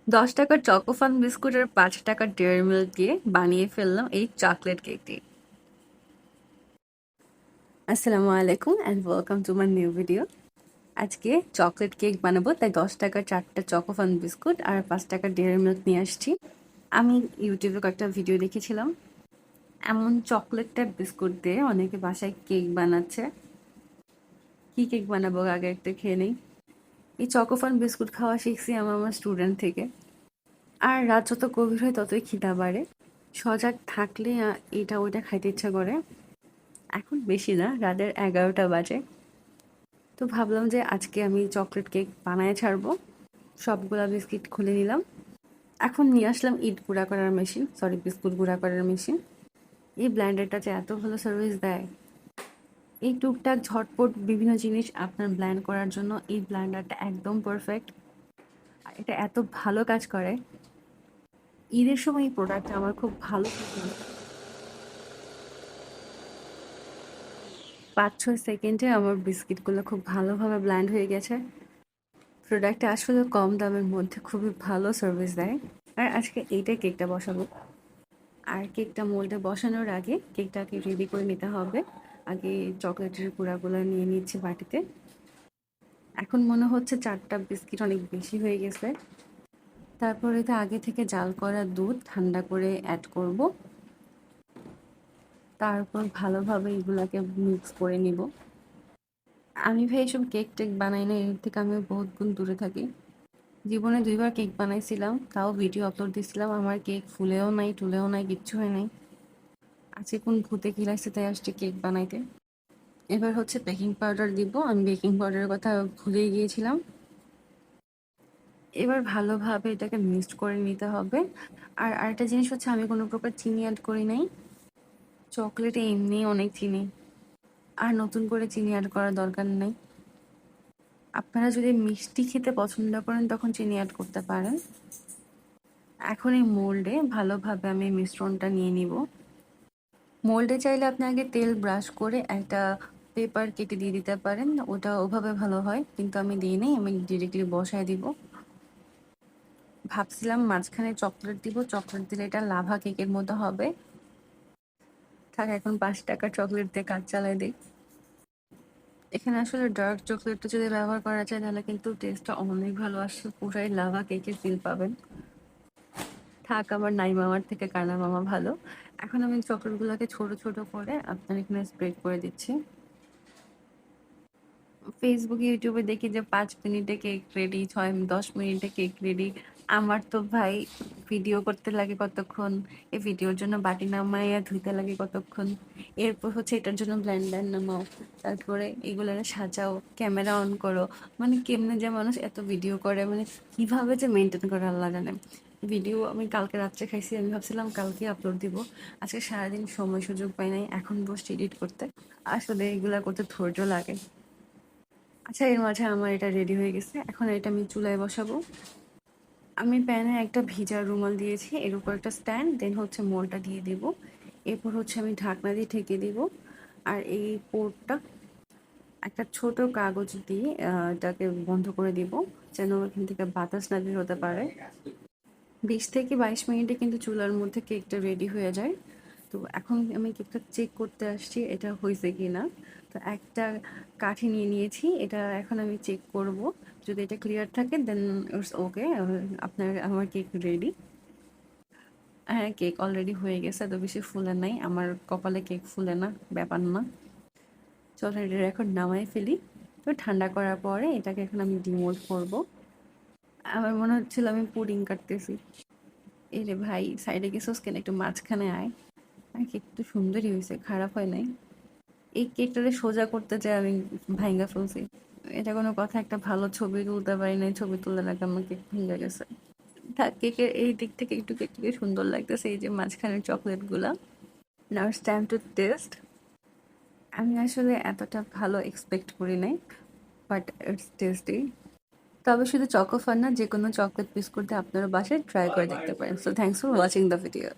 ৳১০ Chocofun biscuit আর ৳৫ dairy milk দিয়ে বানিয়ে ফেললাম এই চকলেট কেকটি। আসসালামু আলাইকুম and welcome to my new video. আজকে চকলেট কেক বানাবো, তাই ৳১০ 4টা চকোফান বিস্কুট আর ৳৫ ডেয়ারি মিল্ক নিয়ে আসছি। আমি ইউটিউবে কয়েকটা ভিডিও দেখেছিলাম, এমন চকলেট টাইপ বিস্কুট দিয়ে অনেকে বাসায় কেক বানাচ্ছে। কি কেক বানাবো আগে একটা খেয়ে নেই। এই চকোফান বিস্কুট খাওয়া শিখছি আমার স্টুডেন্ট থেকে। আর রাত যত গভীর হয় ততই খিদা বাড়ে। সজাগ থাকলে এটা ওইটা খাইতে ইচ্ছা করে। এখন বেশি না, রাতের 11টা বাজে। তো ভাবলাম যে আজকে আমি চকলেট কেক বানায় ছাড়বো। সবগুলা বিস্কিট খুলে নিলাম। এখন নিয়ে আসলাম ইট গুঁড়া করার মেশিন, সরি বিস্কুট গুঁড়া করার মেশিন। এই ব্লেন্ডারটা যে এত ভালো সার্ভিস দেয়, এই টুকটাক ঝটপট বিভিন্ন জিনিস আপনার ব্লেন্ড করার জন্য এই ব্লেন্ডারটা একদম পারফেক্ট। আর এটা এত ভালো কাজ করে। ঈদের সময় এই প্রোডাক্টটা আমার খুব ভালো লাগে। ৫-৬ সেকেন্ডে আমার বিস্কিটগুলো খুব ভালোভাবে ব্লেন্ড হয়ে গেছে। প্রোডাক্টটা আসলে কম দামের মধ্যে খুবই ভালো সার্ভিস দেয়। আর আজকে এইটাই কেকটা বসাবো। আর কেকটা মোল্ডে বসানোর আগে কেকটাকে রেডি করে নিতে হবে। আগে চকলেটের গুঁড়াগুলো নিয়ে নিচ্ছি বাটিতে। এখন মনে হচ্ছে 4টা বিস্কিট অনেক বেশি হয়ে গেছে। তারপর এতে আগে থেকে জাল করা দুধ ঠান্ডা করে অ্যাড করব। তারপর ভালোভাবে এগুলাকে মিক্স করে নিব। আমি ভাই এসব কেক টেক বানাই না, এর থেকে আমি বহুত গুণ দূরে থাকি। জীবনে 2বার কেক বানাইছিলাম, তাও ভিডিও আপলোড দিছিলাম। আমার কেক ফুলেও নাই, টুলেও নাই, কিচ্ছু হয় নাই। আজকে কোন ভূতে খিলাইছে তাই আসছে কেক বানাইতে। এবার হচ্ছে বেকিং পাউডার দিব। আমি বেকিং পাউডারের কথা ভুলেই গিয়েছিলাম। এবার ভালোভাবে এটাকে মিক্সড করে নিতে হবে। আর আরেকটা জিনিস হচ্ছে, আমি কোনো প্রকার চিনি অ্যাড করি নাই। চকলেটে এমনি অনেক চিনি, আর নতুন করে চিনি অ্যাড করার দরকার নেই। আপনারা যদি মিষ্টি খেতে পছন্দ করেন তখন চিনি অ্যাড করতে পারেন। এখন এই মোল্ডে ভালোভাবে আমি মিশ্রণটা নিয়ে নিব। মোল্ডে চাইলে আপনি আগে তেল ব্রাশ করে একটা পেপার কেটে দিয়ে দিতে পারেন, ওটা ওভাবে ভালো হয়, কিন্তু আমি দিই নাই, আমি ডিরেক্টলি বসায় দিব। ভাবছিলাম মাঝখানে চকলেট দিব, চকলেট দিলে এটা লাভা কেকের মতো হবে। থাক, এখন ৳৫ চকলেট দিয়ে কাজ চালাই দিই। এখানে আসলে ডার্ক চকলেটটা যদি ব্যবহার করা যায় তাহলে কিন্তু টেস্টটা অনেক ভালো আসে, পুরাই লাভা কেকের ফিল পাবেন। থাক, আমার নাই মামার থেকে কানা মামা ভালো। এখন আমি চকলেটগুলোকে ছোট ছোট করে আপনার এখানে স্প্রেড করে দিচ্ছি। ফেসবুকে ইউটিউবে দেখি যে 5 মিনিটে কেক রেডি, 6-10 মিনিটে কেক রেডি। আমার তো ভাই ভিডিও করতে লাগে কতক্ষণ, এই ভিডিওর জন্য বাটি নামাইয়া ধুইতে লাগে কতক্ষণ, এরপর হচ্ছে এটার জন্য ব্লেন্ডার নামাও, তারপরে এগুলো সাজাও, ক্যামেরা অন করো। মানে কেমনে যে মানুষ এত ভিডিও করে, মানে কিভাবে যে মেনটেন করে আল্লাহ জানে। ভিডিও আমি কালকে রাত্রে খাইছি, আমি ভাবছিলাম কালকে আপলোড দিব। আজকে সারাদিন সময় সুযোগ পাই নাই, এখন বসছি এডিট করতে। আসলে এগুলা করতে ধৈর্য লাগে। আচ্ছা, এর মাঝে আমার এটা রেডি হয়ে গেছে। এখন এটা আমি চুলায় বসাবো। আমি প্যানে একটা ভিজা রুমাল দিয়েছি, এর উপর একটা স্ট্যান্ড, দেন হচ্ছে মোলটা দিয়ে দিব। এরপর হচ্ছে আমি ঢাকনা দিয়ে ঢেকে দিব। আর এই পোর্টটা একটা ছোট কাগজ দিয়ে এটাকে বন্ধ করে দিব, যেন এখান থেকে বাতাস না বের হতে পারে। 20 থেকে 22 মিনিটে কিন্তু চুলার মধ্যে কেকটা রেডি হয়ে যায়। তো এখন আমি কেকটা চেক করতে আসছি এটা হয়েছে কি না। তো একটা কাঠি নিয়ে নিয়েছি, এটা এখন আমি চেক করব। যদি এটা ক্লিয়ার থাকে দেন ইটস ওকে, আমার কেক রেডি। হ্যাঁ, কেক অলরেডি হয়ে গেছে, এত বেশি ফুলে নাই, আমার কপালে কেক ফুলে না, ব্যাপার না। চলো এটা এখন নামাই ফেলি। তো ঠান্ডা করার পরে এটাকে এখন আমি ডিমোল্ড করব। আমার মনে হচ্ছিল আমি পুডিং কাটতেছি। এই রে ভাই, সাইডে গেছোস কেন, একটু মাঝখানে আয়। আর কেক তো সুন্দরই হয়েছে, খারাপ হয় নাই। এই কেকটাকে সোজা করতে চাই আমি ভাইঙ্গা ফেলছি। এটা কোনো কথা, একটা ভালো ছবি তুলতে পারি নাই, ছবি তুলে রাখা আমার কেক ভেঙে গেছে। থাক, কেকের এই দিক থেকে একটু কেকটাকে সুন্দর লাগতেছে, এই যে মাঝখানের চকলেট গুলা। Now it's time to test. আমি আসলে এতটা ভালো এক্সপেক্ট করি নাই, বাট ইটস টেস্টি। তবে শুধু চকোফার না, যে কোনো চকলেট বিস্কুট দিয়ে আপনারা বাসায় ট্রাই করে দেখতে পারেন। So thanks for watching the video.